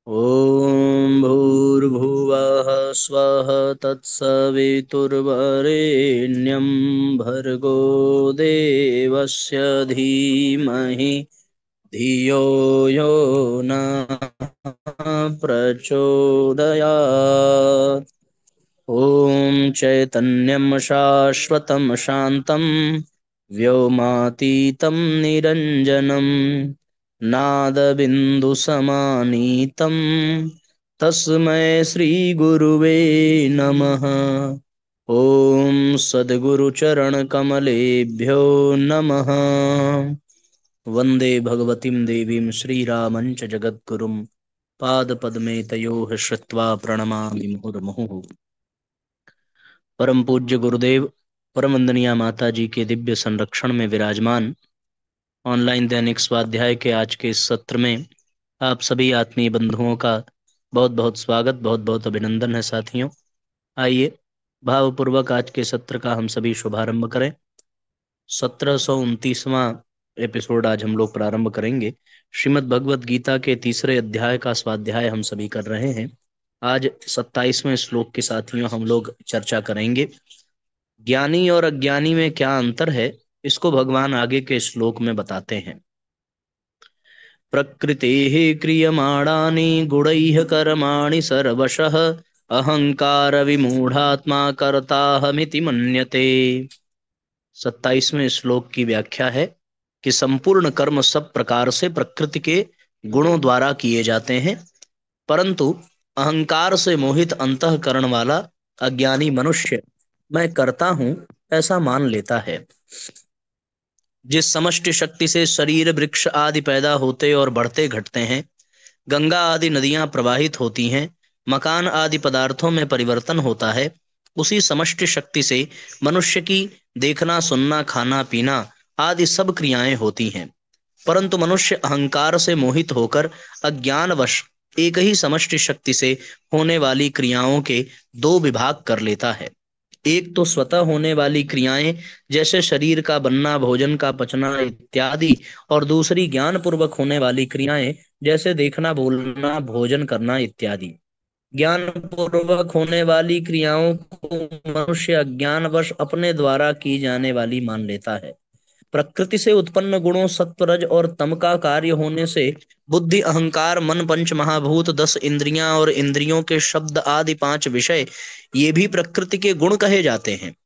ॐ भूर्भुवः स्वः तत्सवितुर्वरेण्यं भर्गो देवस्य धीमहि धियो यो नः प्रचोदयात्। ॐ चैतन्यं शाश्वतं शान्तं व्योमातीतं निरञ्जनं नादबिन्दुसमानीतं तस्मै श्रीगुरुवे नमः। ॐ सद्गुरुचरणकमलेभ्यो नमः। वन्दे भगवतीं देवीं श्रीरामञ्च जगद्गुरुं पादपद्मे तयोः श्रुत्वा प्रणमामि मुहुर्मुहुः। परम पूज्य गुरुदेव परम वंदनीय माता जी के दिव्य संरक्षण में विराजमान ऑनलाइन दैनिक स्वाध्याय के आज के इस सत्र में आप सभी आत्मीय बंधुओं का बहुत बहुत स्वागत, बहुत बहुत अभिनंदन है। साथियों, आइए भावपूर्वक आज के सत्र का हम सभी शुभारंभ करें। 1729वां एपिसोड आज हम लोग प्रारंभ करेंगे। श्रीमद् भगवत गीता के तीसरे अध्याय का स्वाध्याय हम सभी कर रहे हैं। आज 27वें श्लोक के साथियों हम लोग चर्चा करेंगे। ज्ञानी और अज्ञानी में क्या अंतर है, इसको भगवान आगे के श्लोक में बताते हैं। प्रकृतेः क्रियमाणानि गुणैः कर्माणि सर्वशः अहंकार विमूढ़ात्मा कर्ताहमिति मन्यते। 27वें श्लोक की व्याख्या है कि संपूर्ण कर्म सब प्रकार से प्रकृति के गुणों द्वारा किए जाते हैं, परंतु अहंकार से मोहित अंतःकरण वाला अज्ञानी मनुष्य मैं करता हूं ऐसा मान लेता है। जिस समष्टि शक्ति से शरीर, वृक्ष आदि पैदा होते और बढ़ते घटते हैं, गंगा आदि नदियां प्रवाहित होती हैं, मकान आदि पदार्थों में परिवर्तन होता है, उसी समष्टि शक्ति से मनुष्य की देखना, सुनना, खाना, पीना आदि सब क्रियाएं होती हैं। परंतु मनुष्य अहंकार से मोहित होकर अज्ञानवश एक ही समष्टि शक्ति से होने वाली क्रियाओं के दो विभाग कर लेता है। एक तो स्वतः होने वाली क्रियाएं जैसे शरीर का बनना, भोजन का पचना इत्यादि, और दूसरी ज्ञान पूर्वक होने वाली क्रियाएं जैसे देखना, बोलना, भोजन करना इत्यादि। ज्ञान पूर्वक होने वाली क्रियाओं को मनुष्य अज्ञानवश अपने द्वारा की जाने वाली मान लेता है। प्रकृति से उत्पन्न गुणों सत्व, रज और तम का कार्य होने से बुद्धि, अहंकार, मन, पंच महाभूत, 10 इंद्रियां और इंद्रियों के शब्द आदि 5 विषय, ये भी प्रकृति के गुण कहे जाते हैं।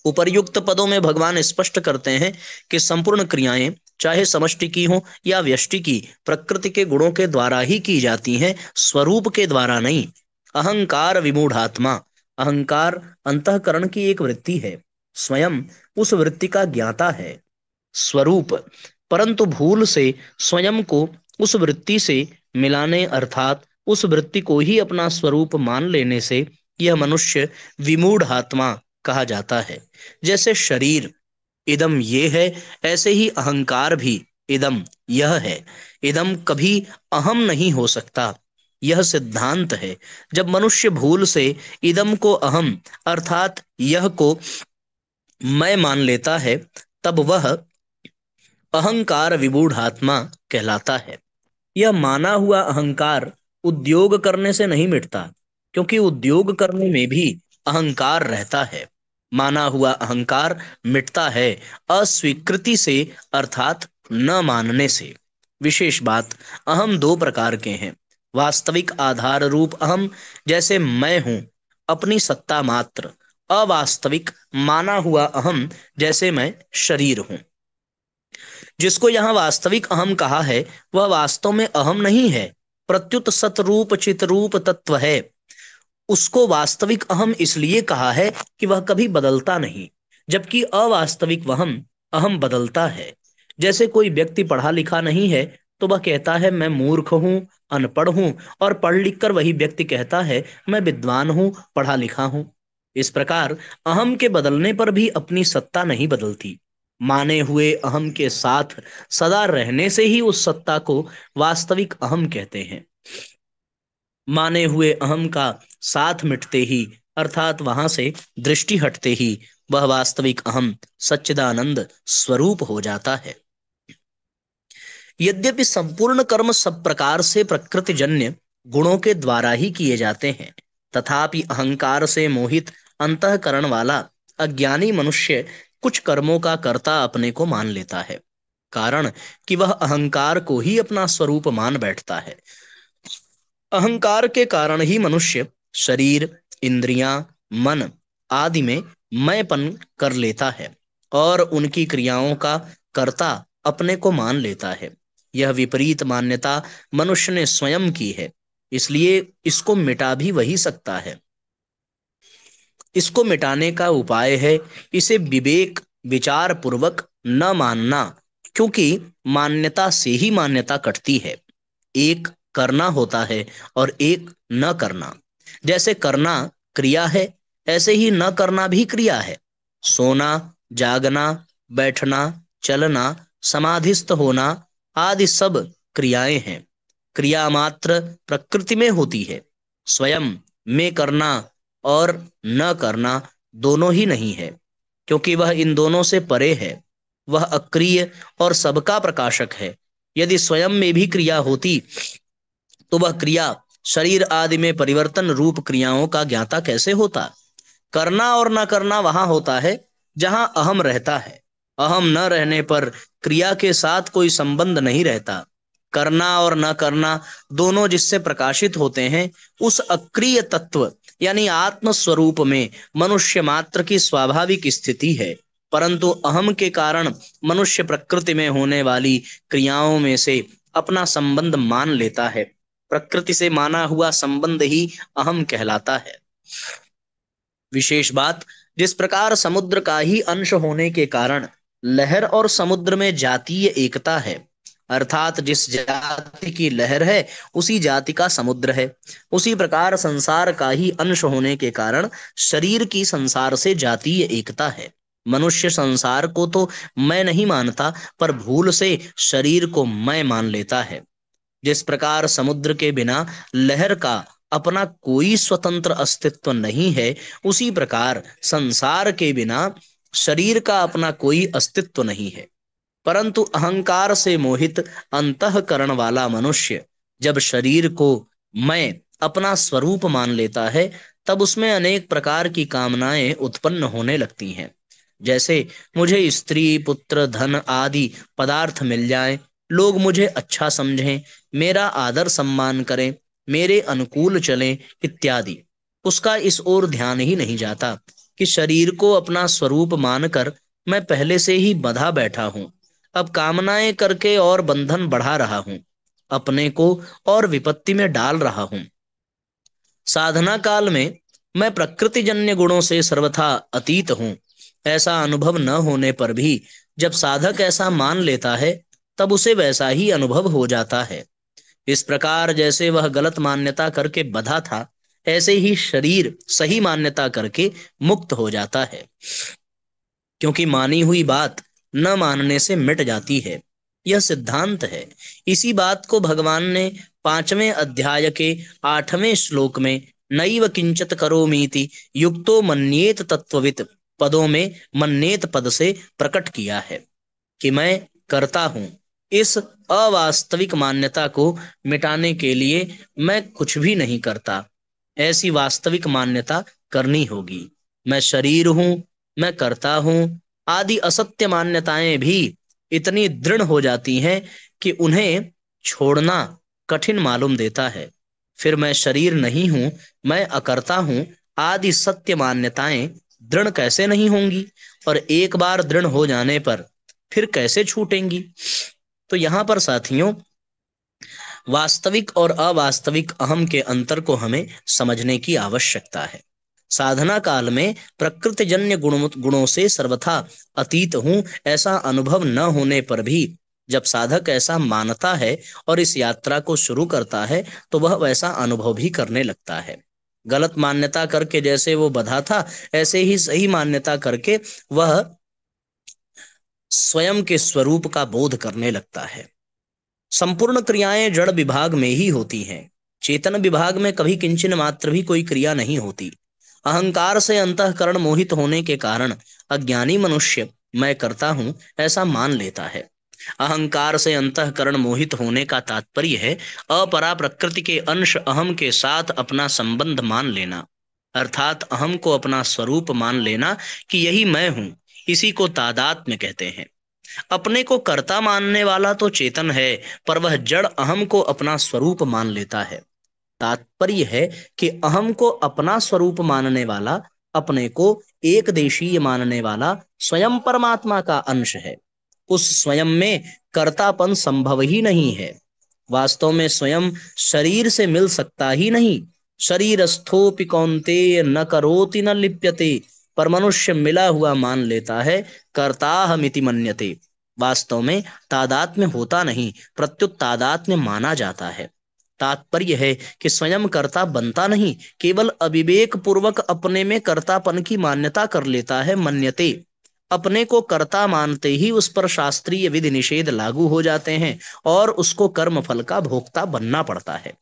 उपर्युक्त पदों में भगवान स्पष्ट करते हैं कि संपूर्ण क्रियाएं चाहे समष्टि की हो या व्यष्टि की, प्रकृति के गुणों के द्वारा ही की जाती हैं, स्वरूप के द्वारा नहीं। अहंकार विमूढ़ात्मा, अहंकार अंतःकरण की एक वृत्ति है, स्वयं उस वृत्ति का ज्ञाता है स्वरूप, परंतु भूल से स्वयं को उस वृत्ति से मिलाने अर्थात उस वृत्ति को ही अपना स्वरूप मान लेने से यह मनुष्य विमूढ़ आत्मा कहा जाता है। जैसे शरीर इदम ये है, ऐसे ही अहंकार भी इदम यह है। इदम कभी अहम नहीं हो सकता, यह सिद्धांत है। जब मनुष्य भूल से इदम को अहम अर्थात यह को मैं मान लेता है, तब वह अहंकार विमूढ़ात्मा कहलाता है। यह माना हुआ अहंकार उद्योग करने से नहीं मिटता, क्योंकि उद्योग करने में भी अहंकार रहता है। माना हुआ अहंकार मिटता है अस्वीकृति से अर्थात न मानने से। विशेष बात, अहम दो प्रकार के हैं। वास्तविक आधार रूप अहम, जैसे मैं हूं अपनी सत्ता मात्र। अवास्तविक माना हुआ अहम, जैसे मैं शरीर हूं। जिसको यहाँ वास्तविक अहम कहा है, वह वास्तव में अहम नहीं है, प्रत्युत सतरूप चितरूप तत्व है। उसको वास्तविक अहम इसलिए कहा है कि वह कभी बदलता नहीं, जबकि अवास्तविक वहम अहम बदलता है। जैसे कोई व्यक्ति पढ़ा लिखा नहीं है तो वह कहता है मैं मूर्ख हूं, अनपढ़ हूं, और पढ़ लिख कर वही व्यक्ति कहता है मैं विद्वान हूं, पढ़ा लिखा हूं। इस प्रकार अहम के बदलने पर भी अपनी सत्ता नहीं बदलती। माने हुए अहम के साथ सदा रहने से ही उस सत्ता को वास्तविक अहम कहते हैं। माने हुए अहम का साथ मिटते ही अर्थात वहां से दृष्टि हटते ही वह वास्तविक अहम सच्चिदानंद स्वरूप हो जाता है। यद्यपि संपूर्ण कर्म सब प्रकार से प्रकृति जन्य गुणों के द्वारा ही किए जाते हैं। तथापि अहंकार से मोहित अंतःकरण वाला अज्ञानी मनुष्य कुछ कर्मों का कर्ता अपने को मान लेता है, कारण कि वह अहंकार को ही अपना स्वरूप मान बैठता है। अहंकार के कारण ही मनुष्य शरीर, इंद्रियां, मन आदि में मैंपन कर लेता है और उनकी क्रियाओं का कर्ता अपने को मान लेता है। यह विपरीत मान्यता मनुष्य ने स्वयं की है, इसलिए इसको मिटा भी वही सकता है। इसको मिटाने का उपाय है इसे विवेक विचार पूर्वक न मानना, क्योंकि मान्यता से ही मान्यता कटती है। एक करना होता है और एक न करना। जैसे करना क्रिया है, ऐसे ही न करना भी क्रिया है। सोना, जागना, बैठना, चलना, समाधिस्थ होना आदि सब क्रियाएं हैं। क्रिया मात्र प्रकृति में होती है, स्वयं में करना और न करना दोनों ही नहीं है, क्योंकि वह इन दोनों से परे है। वह अक्रिय और सबका प्रकाशक है। यदि स्वयं में भी क्रिया होती तो वह क्रिया शरीर आदि में परिवर्तन रूप क्रियाओं का ज्ञाता कैसे होता। करना और न करना वहां होता है जहां अहम रहता है। अहम न रहने पर क्रिया के साथ कोई संबंध नहीं रहता। करना और न करना दोनों जिससे प्रकाशित होते हैं, उस अक्रिय तत्व यानी आत्म स्वरूप में मनुष्य मात्र की स्वाभाविक स्थिति है। परंतु अहम के कारण मनुष्य प्रकृति में होने वाली क्रियाओं में से अपना संबंध मान लेता है। प्रकृति से माना हुआ संबंध ही अहम कहलाता है। विशेष बात, जिस प्रकार समुद्र का ही अंश होने के कारण लहर और समुद्र में जातीय एकता है, अर्थात जिस जाति की लहर है उसी जाति का समुद्र है, उसी प्रकार संसार का ही अंश होने के कारण शरीर की संसार से जातीय एकता है। मनुष्य संसार को तो मैं नहीं मानता, पर भूल से शरीर को मैं मान लेता है। जिस प्रकार समुद्र के बिना लहर का अपना कोई स्वतंत्र अस्तित्व नहीं है, उसी प्रकार संसार के बिना शरीर का अपना कोई अस्तित्व नहीं है। परंतु अहंकार से मोहित अंतःकरण वाला मनुष्य जब शरीर को मैं अपना स्वरूप मान लेता है, तब उसमें अनेक प्रकार की कामनाएं उत्पन्न होने लगती हैं। जैसे मुझे स्त्री, पुत्र, धन आदि पदार्थ मिल जाएं, लोग मुझे अच्छा समझें, मेरा आदर सम्मान करें, मेरे अनुकूल चलें इत्यादि। उसका इस ओर ध्यान ही नहीं जाता कि शरीर को अपना स्वरूप मानकर मैं पहले से ही बंधा बैठा हूँ, अब कामनाएं करके और बंधन बढ़ा रहा हूँ, अपने को और विपत्ति में डाल रहा हूँ। साधना काल में मैं प्रकृतिजन्य गुणों से सर्वथा अतीत हूँ, ऐसा अनुभव न होने पर भी जब साधक ऐसा मान लेता है, तब उसे वैसा ही अनुभव हो जाता है। इस प्रकार जैसे वह गलत मान्यता करके बंधा था, ऐसे ही शरीर सही मान्यता करके मुक्त हो जाता है, क्योंकि मानी हुई बात न मानने से मिट जाती है। यह सिद्धांत है। इसी बात को भगवान ने 5वें अध्याय के 8वें श्लोक में नैव किंचित करोमीति युक्तो मन्येत तत्ववित् पदों में मन्येत पद से प्रकट किया है कि मैं करता हूँ। इस अवास्तविक मान्यता को मिटाने के लिए मैं कुछ भी नहीं करता, ऐसी वास्तविक मान्यता करनी होगी। मैं शरीर हूँ, मैं करता हूँ आदि असत्य मान्यताएं भी इतनी दृढ़ हो जाती हैं कि उन्हें छोड़ना कठिन मालूम देता है। फिर मैं शरीर नहीं हूँ, मैं अकर्ता हूँ आदि सत्य मान्यताएं दृढ़ कैसे नहीं होंगी, और एक बार दृढ़ हो जाने पर फिर कैसे छूटेंगी। तो यहाँ पर साथियों, वास्तविक और अवास्तविक अहम के अंतर को हमें समझने की आवश्यकता है। साधना काल में प्रकृतिजन्य गुणों से सर्वथा अतीत हूँ ऐसा अनुभव न होने पर भी जब साधक ऐसा मानता है और इस यात्रा को शुरू करता है, तो वह वैसा अनुभव भी करने लगता है। गलत मान्यता करके जैसे वो बंधा था, ऐसे ही सही मान्यता करके वह स्वयं के स्वरूप का बोध करने लगता है। संपूर्ण क्रियाएं जड़ विभाग में ही होती हैं, चेतन विभाग में कभी किंचन मात्र भी कोई क्रिया नहीं होती। अहंकार से अंतःकरण मोहित होने के कारण अज्ञानी मनुष्य मैं करता हूं ऐसा मान लेता है। अहंकार से अंतःकरण मोहित होने का तात्पर्य है अपरा प्रकृति के अंश अहम के साथ अपना संबंध मान लेना, अर्थात अहम को अपना स्वरूप मान लेना कि यही मैं हूँ। इसी को तादात्म्य कहते हैं। अपने को कर्ता मानने वाला तो चेतन है, पर वह जड़ अहम को अपना स्वरूप मान लेता है। तात्पर्य है कि अहम को अपना स्वरूप मानने वाला, अपने को एक देशीय मानने वाला स्वयं परमात्मा का अंश है। उस स्वयं में कर्तापन संभव ही नहीं है। वास्तव में स्वयं शरीर से मिल सकता ही नहीं। शरीरस्थोपि कौन्तेय न करोति न लिप्यते, पर मनुष्य मिला हुआ मान लेता है, कर्ताहमिति मन्यते। वास्तव में तादात्म्य होता नहीं, प्रत्युत तादात्म्य माना जाता है। तात्पर्य है कि स्वयं कर्ता बनता नहीं, केवल अविवेक पूर्वक अपने में कर्तापन की मान्यता कर लेता है, मन्यते। अपने को कर्ता मानते ही उस पर शास्त्रीय विधि निषेध लागू हो जाते हैं और उसको कर्म फल का भोक्ता बनना पड़ता है।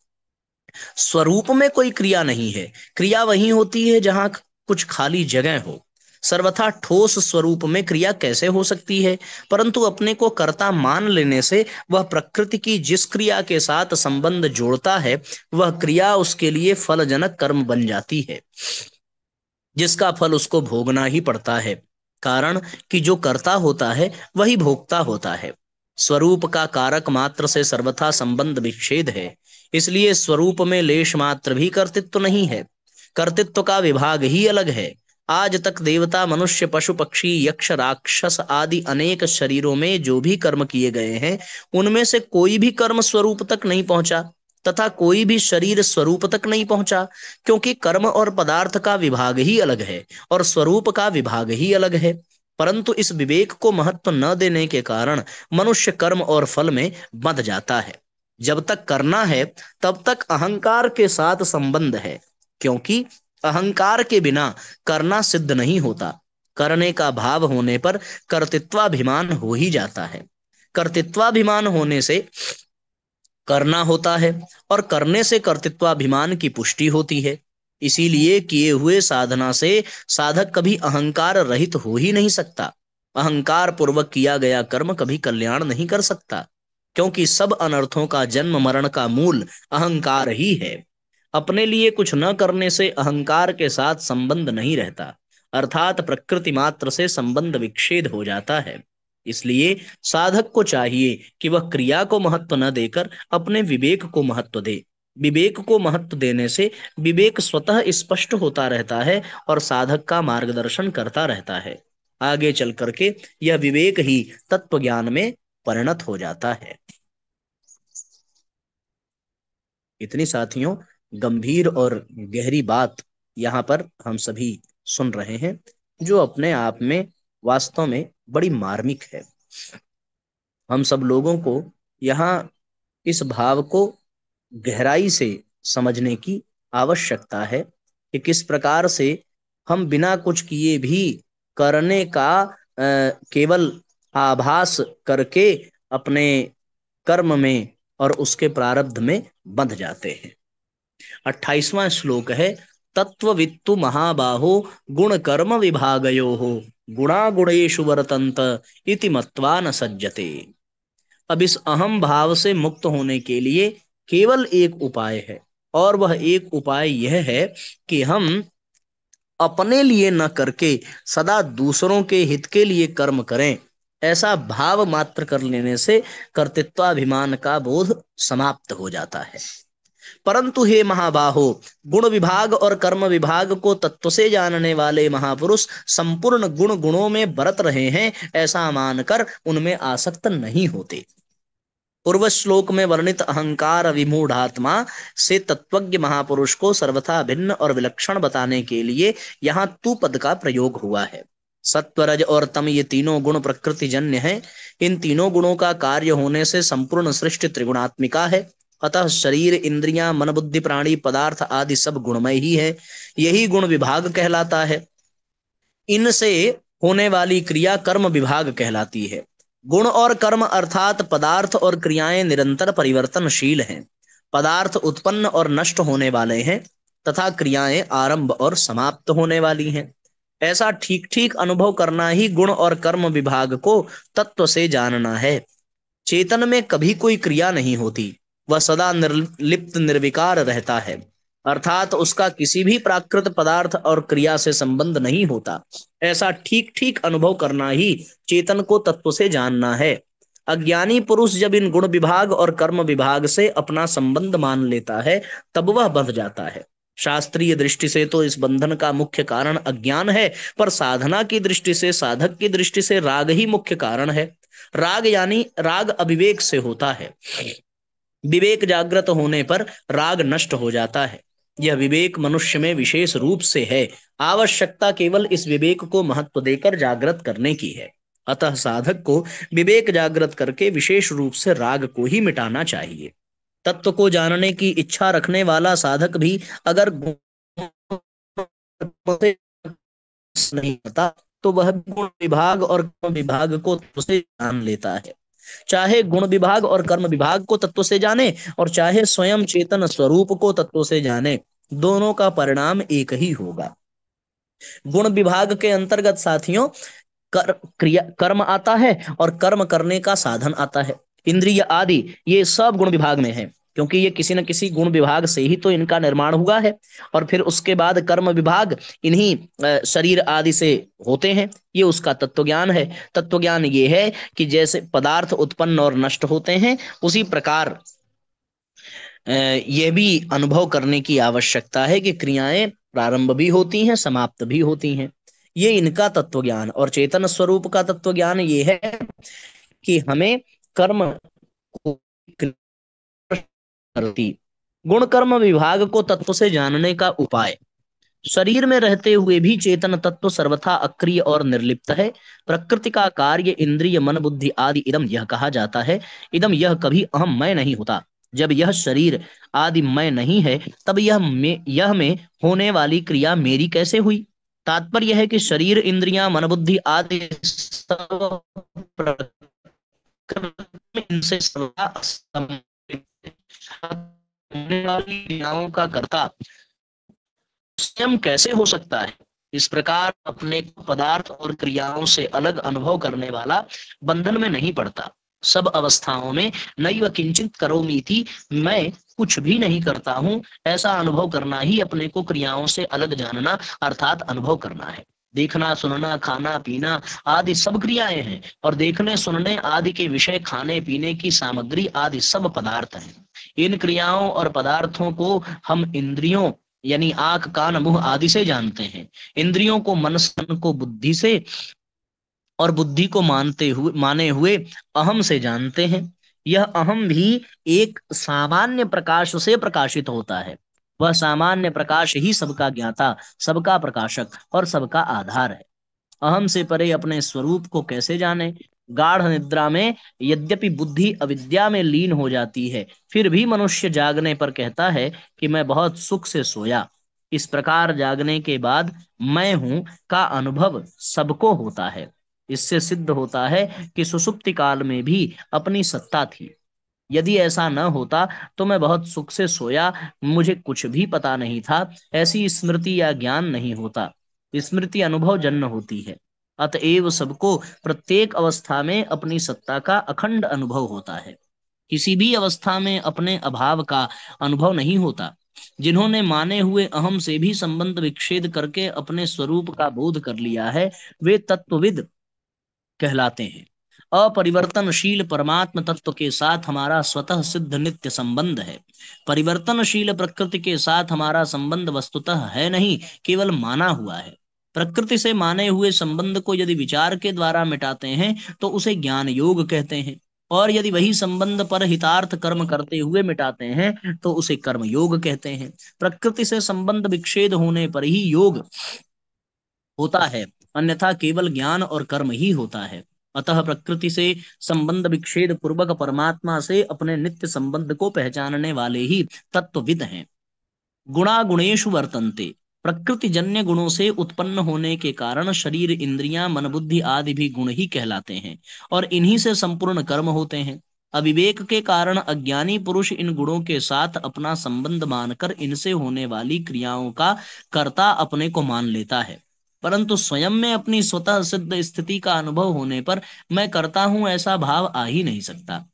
स्वरूप में कोई क्रिया नहीं है। क्रिया वहीं होती है जहां कुछ खाली जगह हो। सर्वथा ठोस स्वरूप में क्रिया कैसे हो सकती है? परंतु अपने को कर्ता मान लेने से वह प्रकृति की जिस क्रिया के साथ संबंध जोड़ता है, वह क्रिया उसके लिए फलजनक कर्म बन जाती है, जिसका फल उसको भोगना ही पड़ता है। कारण कि जो कर्ता होता है वही भोक्ता होता है। स्वरूप का कारक मात्र से सर्वथा संबंध विच्छेद है। इसलिए स्वरूप में लेश मात्र भी कर्तृत्व नहीं है। कर्तृत्व का विभाग ही अलग है। आज तक देवता, मनुष्य, पशु, पक्षी, यक्ष, राक्षस आदि अनेक शरीरों में जो भी कर्म किए गए हैं, उनमें से कोई भी कर्म स्वरूप तक नहीं पहुंचा, तथा कोई भी शरीर स्वरूप तक नहीं पहुंचा, क्योंकि कर्म और पदार्थ का विभाग ही अलग है और स्वरूप का विभाग ही अलग है। परंतु इस विवेक को महत्व न देने के कारण मनुष्य कर्म और फल में बंध जाता है। जब तक करना है तब तक अहंकार के साथ संबंध है, क्योंकि अहंकार के बिना करना सिद्ध नहीं होता। करने का भाव होने पर कर्तृत्वाभिमान हो ही जाता है। कर्तृत्वाभिमान होने से करना होता है और करने से कर्तृत्वाभिमान की पुष्टि होती है। इसीलिए किए हुए साधना से साधक कभी अहंकार रहित हो ही नहीं सकता। अहंकार पूर्वक किया गया कर्म कभी कल्याण नहीं कर सकता, क्योंकि सब अनर्थों का जन्म मरण का मूल अहंकार ही है। अपने लिए कुछ न करने से अहंकार के साथ संबंध नहीं रहता, अर्थात प्रकृति मात्र से संबंध विच्छेद हो जाता है। इसलिए साधक को चाहिए कि वह क्रिया को महत्व न देकर अपने विवेक को महत्व दे। विवेक को महत्व देने से विवेक स्वतः स्पष्ट होता रहता है और साधक का मार्गदर्शन करता रहता है। आगे चल करके यह विवेक ही तत्व ज्ञान में परिणत हो जाता है। इतनी साथियों गंभीर और गहरी बात यहाँ पर हम सभी सुन रहे हैं, जो अपने आप में वास्तव में बड़ी मार्मिक है। हम सब लोगों को यहाँ इस भाव को गहराई से समझने की आवश्यकता है कि किस प्रकार से हम बिना कुछ किए भी करने का केवल आभास करके अपने कर्म में और उसके प्रारब्ध में बंध जाते हैं। 28वां श्लोक है, तत्ववित्तु महाबाहो गुण कर्म विभागयोः गुणा गुणेषु वर्तन्त इति मत्वा न सज्जते। अब इस अहम भाव से मुक्त होने के लिए केवल एक उपाय है, और वह एक उपाय यह है कि हम अपने लिए न करके सदा दूसरों के हित के लिए कर्म करें। ऐसा भाव मात्र कर लेने से कर्तृत्वाभिमान का बोध समाप्त हो जाता है। परंतु हे महाबाहो, गुण विभाग और कर्म विभाग को तत्व से जानने वाले महापुरुष संपूर्ण गुण गुणों में बरत रहे हैं, ऐसा मानकर उनमें आसक्त नहीं होते। पूर्व श्लोक में वर्णित अहंकार विमूढ़ात्मा से तत्वज्ञ महापुरुष को सर्वथा भिन्न और विलक्षण बताने के लिए यहाँ तू पद का प्रयोग हुआ है। सत्व, रज और तम ये तीनों गुण प्रकृति जन्य हैं। इन तीनों गुणों का कार्य होने से संपूर्ण सृष्टि त्रिगुणात्मिका है। अतः शरीर, इंद्रियां, मन, बुद्धि, प्राणी, पदार्थ आदि सब गुणमय ही है। यही गुण विभाग कहलाता है। इनसे होने वाली क्रिया कर्म विभाग कहलाती है। गुण और कर्म अर्थात पदार्थ और क्रियाएं निरंतर परिवर्तनशील हैं। पदार्थ उत्पन्न और नष्ट होने वाले हैं तथा क्रियाएं आरंभ और समाप्त होने वाली हैं। ऐसा ठीक ठीक अनुभव करना ही गुण और कर्म विभाग को तत्व से जानना है। चेतन में कभी कोई क्रिया नहीं होती, वह सदा निर्लिप्त निर्विकार रहता है, अर्थात उसका किसी भी प्राकृत पदार्थ और क्रिया से संबंध नहीं होता। ऐसा ठीक ठीक अनुभव करना ही चेतन को तत्व से जानना है। अज्ञानी पुरुष जब इन गुण विभाग और कर्म विभाग से अपना संबंध मान लेता है, तब वह बंध जाता है। शास्त्रीय दृष्टि से तो इस बंधन का मुख्य कारण अज्ञान है, पर साधना की दृष्टि से, साधक की दृष्टि से राग ही मुख्य कारण है। राग यानी राग अविवेक से होता है। विवेक जागृत होने पर राग नष्ट हो जाता है। यह विवेक मनुष्य में विशेष रूप से है। आवश्यकता केवल इस विवेक को महत्व देकर जागृत करने की है। अतः साधक को विवेक जागृत करके विशेष रूप से राग को ही मिटाना चाहिए। तत्व को जानने की इच्छा रखने वाला साधक भी अगर नहीं होता, तो वह गुण विभाग और कर्म विभाग को तत्व से जान लेता है। चाहे गुण विभाग और कर्म विभाग को तत्व से जाने और चाहे स्वयं चेतन स्वरूप को तत्व से जाने, दोनों का परिणाम एक ही होगा। गुण विभाग के अंतर्गत साथियों क्रिया कर्म आता है और कर्म करने का साधन आता है। इंद्रिय आदि ये सब गुण विभाग में है, क्योंकि ये किसी न किसी गुण विभाग से ही तो इनका निर्माण हुआ है। और फिर उसके बाद कर्म विभाग इन्हीं शरीर आदि से होते हैं। ये उसका तत्व ज्ञान है। तत्व ज्ञान ये है कि जैसे पदार्थ उत्पन्न और नष्ट होते हैं, उसी प्रकार यह भी अनुभव करने की आवश्यकता है कि क्रियाएं प्रारंभ भी होती हैं, समाप्त भी होती हैं। ये इनका तत्व ज्ञान। और चेतन स्वरूप का तत्व ज्ञान ये है कि हमें कर्म को करती गुण कर्म विभाग को तत्व से जानने का उपाय। शरीर में रहते हुए भी चेतन तत्व सर्वथा अक्रिय और निर्लिप्त है। प्रकृति का कार्य इंद्रिय मन बुद्धि आदि इदम यह कहा जाता है। इदम यह कभी अहम मैं नहीं होता। जब यह शरीर आदि मैं नहीं है, तब यह में होने वाली क्रिया मेरी कैसे हुई। तात्पर्य है कि शरीर इंद्रियां मन बुद्धि आदि सब प्रकृति में इनसे सदा असंबंधित होने वाली क्रियाओं का कर्ता स्वयं कैसे हो सकता है। इस प्रकार अपने पदार्थ और क्रियाओं से अलग अनुभव करने वाला बंधन में नहीं पड़ता। सब अवस्थाओं में नैव किंचित करोमीति, मैं कुछ भी नहीं करता हूँ, ऐसा अनुभव करना ही अपने को क्रियाओं से अलग जानना अर्थात अनुभव करना है। देखना सुनना खाना पीना आदि सब क्रियाएं हैं, और देखने सुनने आदि के विषय खाने पीने की सामग्री आदि सब पदार्थ हैं। इन क्रियाओं और पदार्थों को हम इंद्रियों यानी आंख कान मुंह आदि से जानते हैं। इंद्रियों को मन को बुद्धि से और बुद्धि को माने हुए अहम से जानते हैं। यह अहम भी एक सामान्य प्रकाश से प्रकाशित होता है। वह सामान्य प्रकाश ही सबका ज्ञाता, सबका प्रकाशक और सबका आधार है। अहम से परे अपने स्वरूप को कैसे जाने। गाढ़ निद्रा में यद्यपि बुद्धि अविद्या में लीन हो जाती है, फिर भी मनुष्य जागने पर कहता है कि मैं बहुत सुख से सोया। इस प्रकार जागने के बाद मैं हूं का अनुभव सबको होता है। इससे सिद्ध होता है कि सुषुप्ति काल में भी अपनी सत्ता थी। यदि ऐसा न होता तो मैं बहुत सुख से सोया, मुझे कुछ भी पता नहीं था, ऐसी स्मृति या ज्ञान नहीं होता। स्मृति अनुभव जन्य होती है। अतएव सबको प्रत्येक अवस्था में अपनी सत्ता का अखंड अनुभव होता है। किसी भी अवस्था में अपने अभाव का अनुभव नहीं होता। जिन्होंने माने हुए अहम से भी संबंध विच्छेद करके अपने स्वरूप का बोध कर लिया है, वे तत्वविद कहलाते हैं। अपरिवर्तनशील परमात्म तत्व के साथ हमारा स्वतः सिद्ध नित्य संबंध है। परिवर्तनशील प्रकृति के साथ हमारा संबंध वस्तुतः है नहीं, केवल माना हुआ है। प्रकृति से माने हुए संबंध को यदि विचार के द्वारा मिटाते हैं तो उसे ज्ञान योग कहते हैं, और यदि वही संबंध पर हितार्थ कर्म करते हुए मिटाते हैं तो उसे कर्म योग कहते हैं। प्रकृति से संबंध विच्छेद होने पर ही योग होता है, अन्यथा केवल ज्ञान और कर्म ही होता है। अतः प्रकृति से संबंध विच्छेद पूर्वक परमात्मा से अपने नित्य संबंध को पहचानने वाले ही तत्वविद हैं। गुणा गुणेषु वर्तन्ते, प्रकृति जन्य गुणों से उत्पन्न होने के कारण शरीर इंद्रियां मन बुद्धि आदि भी गुण ही कहलाते हैं, और इन्हीं से संपूर्ण कर्म होते हैं। अविवेक के कारण अज्ञानी पुरुष इन गुणों के साथ अपना संबंध मानकर इनसे होने वाली क्रियाओं का कर्ता अपने को मान लेता है, परंतु स्वयं में अपनी स्वतः सिद्ध स्थिति का अनुभव होने पर मैं करता हूं ऐसा भाव आ ही नहीं सकता।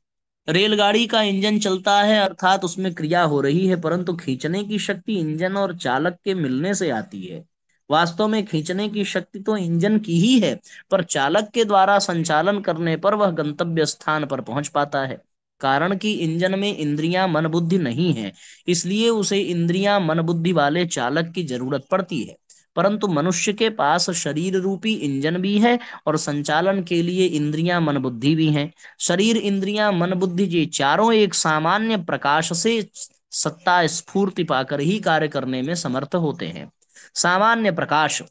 रेलगाड़ी का इंजन चलता है अर्थात उसमें क्रिया हो रही है, परंतु खींचने की शक्ति इंजन और चालक के मिलने से आती है। वास्तव में खींचने की शक्ति तो इंजन की ही है, पर चालक के द्वारा संचालन करने पर वह गंतव्य स्थान पर पहुंच पाता है। कारण कि इंजन में इंद्रियां मन बुद्धि नहीं है, इसलिए उसे इंद्रियां मन बुद्धि वाले चालक की जरूरत पड़ती है। परंतु मनुष्य के पास शरीर रूपी इंजन भी है और संचालन के लिए इंद्रियां मन बुद्धि भी हैं। शरीर इंद्रियां मन बुद्धि ये चारों एक सामान्य प्रकाश से सत्ता स्फूर्ति पाकर ही कार्य करने में समर्थ होते हैं। सामान्य प्रकाश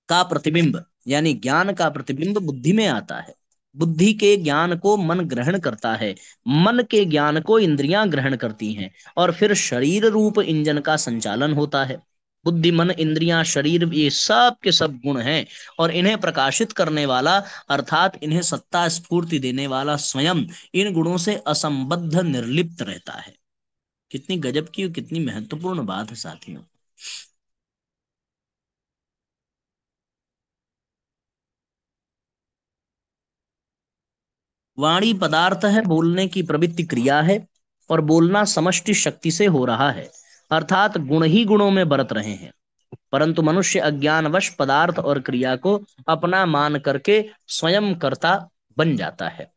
का प्रतिबिंब यानी ज्ञान का प्रतिबिंब बुद्धि में आता है। बुद्धि के ज्ञान को मन ग्रहण करता है, मन के ज्ञान को इंद्रियां ग्रहण करती हैं, और फिर शरीर रूप इंजन का संचालन होता है। बुद्धि मन इंद्रियां शरीर ये सब के सब गुण हैं, और इन्हें प्रकाशित करने वाला अर्थात इन्हें सत्ता स्फूर्ति देने वाला स्वयं इन गुणों से असंबद्ध निर्लिप्त रहता है। कितनी गजब की और कितनी महत्वपूर्ण बात है साथियों। वाणी पदार्थ है, बोलने की प्रवृत्ति क्रिया है, और बोलना समष्टि शक्ति से हो रहा है, अर्थात गुण ही गुणों में बरत रहे हैं। परंतु मनुष्य अज्ञानवश पदार्थ और क्रिया को अपना मान करके स्वयं कर्ता बन जाता है।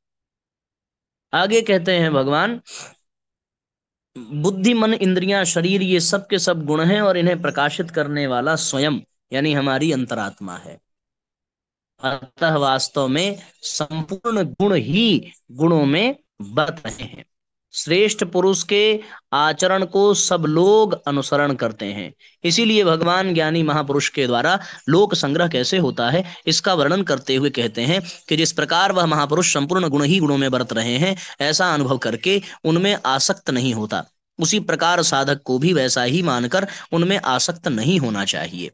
आगे कहते हैं भगवान, बुद्धि मन इंद्रियां शरीर ये सब के सब गुण हैं, और इन्हें प्रकाशित करने वाला स्वयं यानी हमारी अंतरात्मा है। अतः वास्तव में संपूर्ण गुण ही गुणों में बरत रहे हैं। श्रेष्ठ पुरुष के आचरण को सब लोग अनुसरण करते हैं। इसीलिए भगवान ज्ञानी महापुरुष के द्वारा लोक संग्रह कैसे होता है इसका वर्णन करते हुए कहते हैं कि जिस प्रकार वह महापुरुष संपूर्ण गुण ही गुणों में बरत रहे हैं, ऐसा अनुभव करके उनमें आसक्त नहीं होता, उसी प्रकार साधक को भी वैसा ही मानकर उनमें आसक्त नहीं होना चाहिए।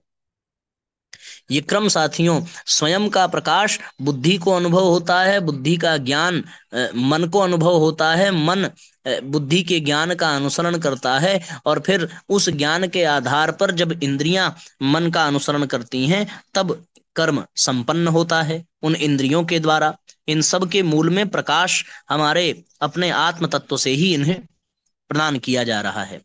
ये क्रम साथियों, स्वयं का प्रकाश बुद्धि को अनुभव होता है, बुद्धि का ज्ञान मन को अनुभव होता है, मन बुद्धि के ज्ञान का अनुसरण करता है, और फिर उस ज्ञान के आधार पर जब इंद्रियां मन का अनुसरण करती हैं तब कर्म संपन्न होता है उन इंद्रियों के द्वारा। इन सब के मूल में प्रकाश हमारे अपने आत्म तत्व से ही इन्हें प्रदान किया जा रहा है।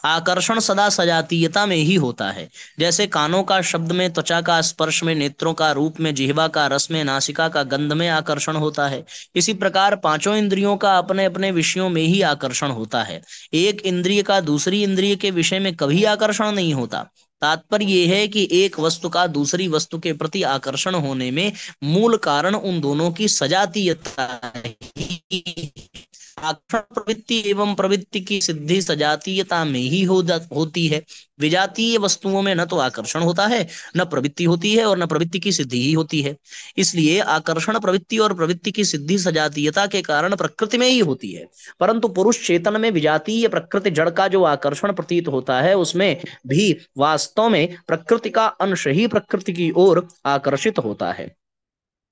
आकर्षण सदा सजातीयता में ही होता है। जैसे कानों का शब्द में, त्वचा का स्पर्श में, नेत्रों का रूप में, जिह्वा का रस में, नासिका का गंध में आकर्षण होता है, इसी प्रकार पांचों इंद्रियों का अपने अपने विषयों में ही आकर्षण होता है। एक इंद्रिय का दूसरी इंद्रिय के विषय में कभी आकर्षण नहीं होता। तात्पर्य यह है कि एक वस्तु का दूसरी वस्तु के प्रति आकर्षण होने में मूल कारण उन दोनों की सजातीयता ही। आकर्षण प्रवृत्ति एवं प्रवृत्ति की सिद्धि सजातीयता में ही होती है। विजातीय वस्तुओं में न तो आकर्षण होता है, न प्रवृत्ति होती है, और न प्रवृत्ति की सिद्धि ही होती है। इसलिए आकर्षण प्रवृत्ति और प्रवृत्ति की सिद्धि सजातीयता के कारण प्रकृति में ही होती है। परंतु पुरुष चेतन में विजातीय प्रकृति जड़ का जो आकर्षण प्रतीत होता है, उसमें भी वास्तव में प्रकृति का अंश ही प्रकृति की ओर आकर्षित होता है।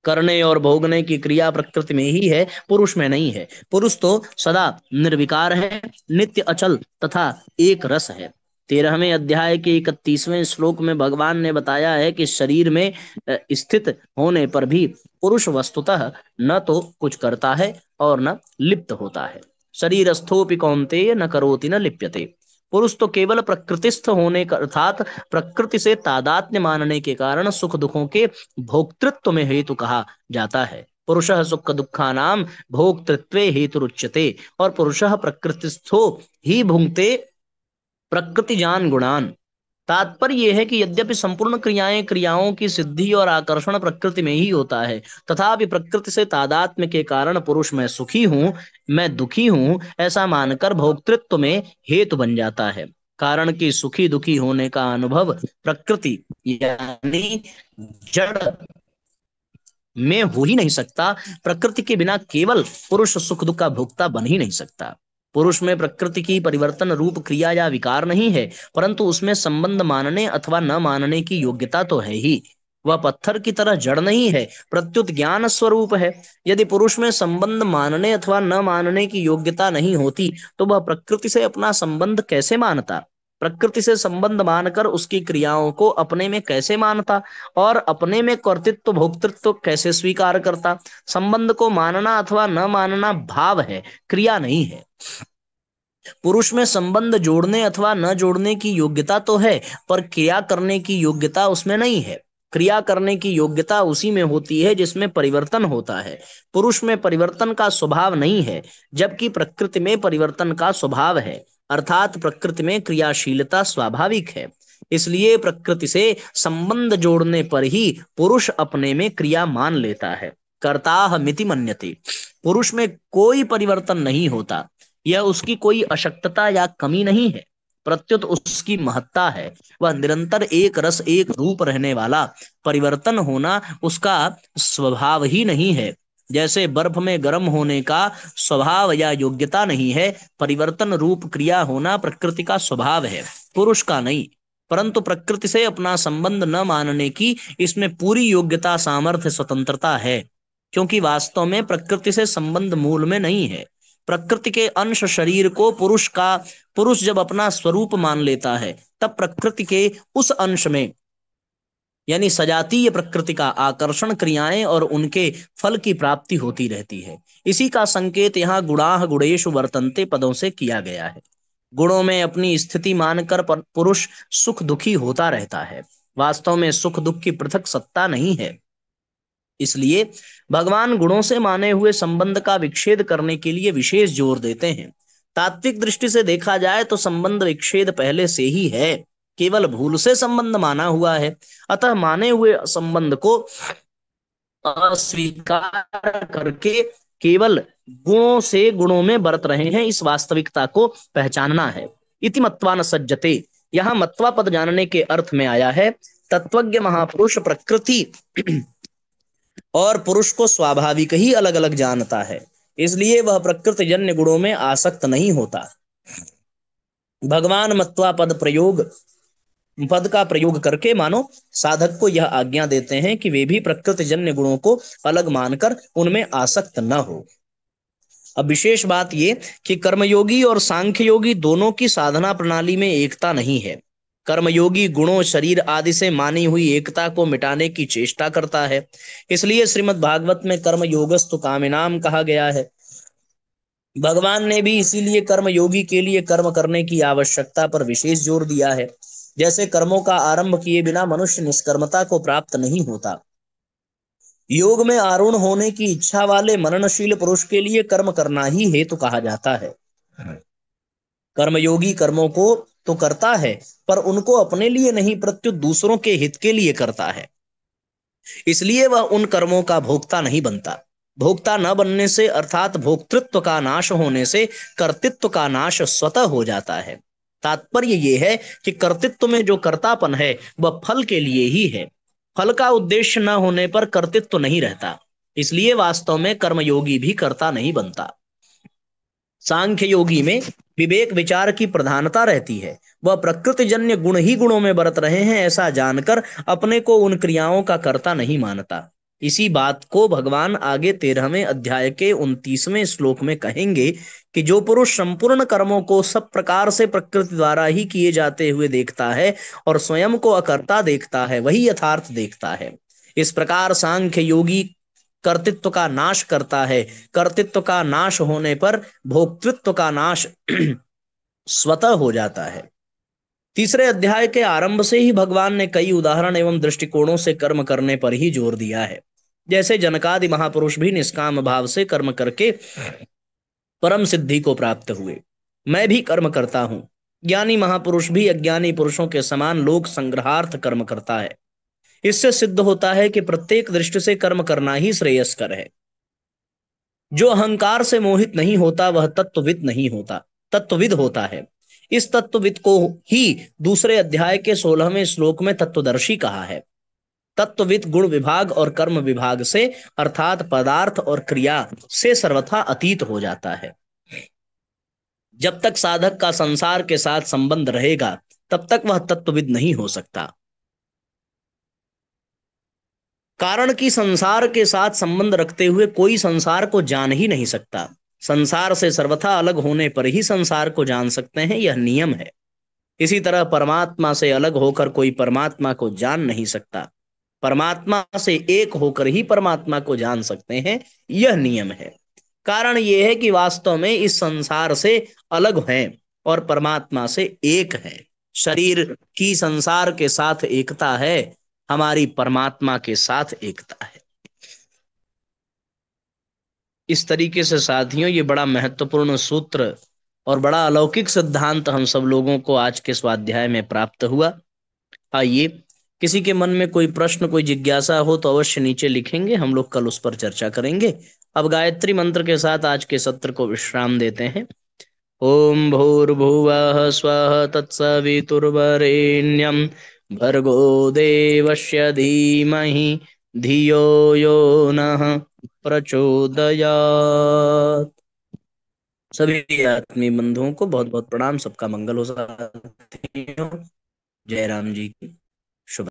करने और भोगने की क्रिया प्रकृति में ही है, पुरुष में नहीं है। पुरुष तो सदा निर्विकार है, नित्य अचल तथा एक रस है। 13वें अध्याय के 31वें श्लोक में भगवान ने बताया है कि शरीर में स्थित होने पर भी पुरुष वस्तुतः न तो कुछ करता है और न लिप्त होता है। शरीरस्थोपि कौन्तेय न करोति न लिप्यते। पुरुष तो केवल प्रकृतिस्थ होने का अर्थात प्रकृति से तादात्म्य मानने के कारण सुख दुखों के भोक्तृत्व में हेतु कहा जाता है। पुरुषः सुख दुखानाम भोक्तृत्वे हेतुरुच्यते। और पुरुषः प्रकृतिस्थो ही भुंक्ते प्रकृति जान गुणान। तात्पर्य यह है कि यद्यपि संपूर्ण क्रियाएं क्रियाओं की सिद्धि और आकर्षण प्रकृति में ही होता है, तथापि प्रकृति से तादात्म्य के कारण पुरुष मैं सुखी हूं, मैं दुखी हूं, ऐसा मानकर भोक्तृत्व में हेतु बन जाता है। कारण कि सुखी दुखी होने का अनुभव प्रकृति यानी जड़ में हो ही नहीं सकता। प्रकृति के बिना केवल पुरुष सुख दुख का भोक्ता बन ही नहीं सकता। पुरुष में प्रकृति की परिवर्तन रूप क्रिया या विकार नहीं है, परंतु उसमें संबंध मानने अथवा न मानने की योग्यता तो है ही। वह पत्थर की तरह जड़ नहीं है, प्रत्युत ज्ञान स्वरूप है। यदि पुरुष में संबंध मानने अथवा न मानने की योग्यता नहीं होती, तो वह प्रकृति से अपना संबंध कैसे मानता। प्रकृति से संबंध मानकर उसकी क्रियाओं को अपने में कैसे मानता और अपने में कर्तृत्व भोक्तृत्व कैसे स्वीकार करता। संबंध को मानना अथवा न मानना भाव है, क्रिया नहीं है। पुरुष में संबंध जोड़ने अथवा न जोड़ने की योग्यता तो है, पर क्रिया करने की योग्यता उसमें नहीं है। क्रिया करने की योग्यता उसी में होती है जिसमें परिवर्तन होता है। पुरुष में परिवर्तन का स्वभाव नहीं है, जबकि प्रकृति में परिवर्तन का स्वभाव है, अर्थात प्रकृति में क्रियाशीलता स्वाभाविक है। इसलिए प्रकृति से संबंध जोड़ने पर ही पुरुष अपने में क्रिया मान लेता है। कर्ता मिति मन्यते। पुरुष में कोई परिवर्तन नहीं होता, यह उसकी कोई अशक्तता या कमी नहीं है, प्रत्युत उसकी महत्ता है। वह निरंतर एक रस एक रूप रहने वाला, परिवर्तन होना उसका स्वभाव ही नहीं है। जैसे बर्फ में गर्म होने का स्वभाव या योग्यता नहीं है, परिवर्तन रूप क्रिया होना प्रकृति का स्वभाव है, पुरुष का नहीं। परंतु प्रकृति से अपना संबंध न मानने की इसमें पूरी योग्यता, सामर्थ्य, स्वतंत्रता है, क्योंकि वास्तव में प्रकृति से संबंध मूल में नहीं है। प्रकृति के अंश शरीर को पुरुष जब अपना स्वरूप मान लेता है, तब प्रकृति के उस अंश में यानी सजातीय प्रकृति का आकर्षण, क्रियाएं और उनके फल की प्राप्ति होती रहती है। इसी का संकेत यहाँ गुणाः गुणेषु वर्तन्ते पदों से किया गया है। गुणों में अपनी स्थिति मानकर पुरुष सुख दुखी होता रहता है। वास्तव में सुख दुख की पृथक सत्ता नहीं है। इसलिए भगवान गुणों से माने हुए संबंध का विच्छेद करने के लिए विशेष जोर देते हैं। तात्विक दृष्टि से देखा जाए तो संबंध विच्छेद पहले से ही है, केवल भूल से संबंध माना हुआ है। अतः माने हुए संबंध को अस्वीकार करके केवल गुणों से गुणों में बरत रहे हैं, इस वास्तविकता को पहचानना है। इति मत्वा न सज्जते। यहाँ मत्वा पद जानने के अर्थ में आया है तत्वज्ञ महापुरुष प्रकृति और पुरुष को स्वाभाविक ही अलग अलग जानता है, इसलिए वह प्रकृति जन्य गुणों में आसक्त नहीं होता। भगवान मत्वा पद का प्रयोग करके मानो साधक को यह आज्ञा देते हैं कि वे भी प्रकृति जन्य गुणों को अलग मानकर उनमें आसक्त न हो। अब विशेष बात ये कि कर्मयोगी और सांख्य योगी दोनों की साधना प्रणाली में एकता नहीं है। कर्मयोगी गुणों, शरीर आदि से मानी हुई एकता को मिटाने की चेष्टा करता है। इसलिए श्रीमद् भागवत में कर्म योगस्तु कामिनाम कहा गया है। भगवान ने भी इसीलिए कर्मयोगी के लिए कर्म करने की आवश्यकता पर विशेष जोर दिया है। जैसे कर्मों का आरंभ किए बिना मनुष्य निष्कर्मता को प्राप्त नहीं होता, योग में आरूढ़ होने की इच्छा वाले मननशील पुरुष के लिए कर्म करना ही हेतु कहा जाता है। कर्मयोगी कर्मों को तो करता है, पर उनको अपने लिए नहीं प्रत्युत दूसरों के हित के लिए करता है। इसलिए वह उन कर्मों का भोक्ता नहीं बनता। भोक्ता न बनने से अर्थात भोक्तृत्व का नाश होने से कर्तृत्व का नाश स्वतः हो जाता है। तात्पर्य यह है कि कर्तृत्व में जो कर्तापन है वह फल के लिए ही है। फल का उद्देश्य न होने पर कर्तृत्व नहीं रहता। इसलिए वास्तव में कर्मयोगी भी कर्ता नहीं बनता। सांख्य योगी में विवेक विचार की प्रधानता रहती है। वह प्रकृति जन्य गुण ही गुणों में बरत रहे हैं ऐसा जानकर अपने को उन क्रियाओं का कर्ता नहीं मानता। इसी बात को भगवान आगे 13वें अध्याय के 29वें श्लोक में कहेंगे कि जो पुरुष संपूर्ण कर्मों को सब प्रकार से प्रकृति द्वारा ही किए जाते हुए देखता है और स्वयं को अकर्ता देखता है, वही यथार्थ देखता है। इस प्रकार सांख्य योगी कर्तृत्व का नाश करता है। कर्तृत्व का नाश होने पर भोक्तृत्व का नाश स्वतः हो जाता है। तीसरे अध्याय के आरंभ से ही भगवान ने कई उदाहरण एवं दृष्टिकोणों से कर्म करने पर ही जोर दिया है। जैसे जनकादि महापुरुष भी निष्काम भाव से कर्म करके परम सिद्धि को प्राप्त हुए, मैं भी कर्म करता हूं। ज्ञानी महापुरुष भी अज्ञानी पुरुषों के समान लोक संग्रहार्थ कर्म करता है। इससे सिद्ध होता है कि प्रत्येक दृष्टि से कर्म करना ही श्रेयस्कर है। जो अहंकार से मोहित नहीं होता वह तत्वविद होता है। इस तत्वविद को ही दूसरे अध्याय के 16वें श्लोक में तत्वदर्शी कहा है। तत्वविद गुण विभाग और कर्म विभाग से अर्थात पदार्थ और क्रिया से सर्वथा अतीत हो जाता है। जब तक साधक का संसार के साथ संबंध रहेगा तब तक वह तत्वविद नहीं हो सकता। कारण कि संसार के साथ संबंध रखते हुए कोई संसार को जान ही नहीं सकता। संसार से सर्वथा अलग होने पर ही संसार को जान सकते हैं, यह नियम है। इसी तरह परमात्मा से अलग होकर कोई परमात्मा को जान नहीं सकता। परमात्मा से एक होकर ही परमात्मा को जान सकते हैं, यह नियम है। कारण यह है कि वास्तव में इस संसार से अलग हैं और परमात्मा से एक है। शरीर की संसार के साथ एकता है, हमारी परमात्मा के साथ एकता है। इस तरीके से साथियों, ये बड़ा महत्वपूर्ण सूत्र और बड़ा अलौकिक सिद्धांत हम सब लोगों को आज के स्वाध्याय में प्राप्त हुआ। आइए, किसी के मन में कोई प्रश्न, कोई जिज्ञासा हो तो अवश्य नीचे लिखेंगे, हम लोग कल उस पर चर्चा करेंगे। अब गायत्री मंत्र के साथ आज के सत्र को विश्राम देते हैं। ओम भूर्भुवः स्वः तत्सवितुर्वरेण्यं भर्गो देवस्य धीमहि धियो यो नः प्रचोदयात्। सभी आत्मीय बंधुओं को बहुत बहुत प्रणाम। सबका मंगल हो साथियों। जय राम जी की शुभ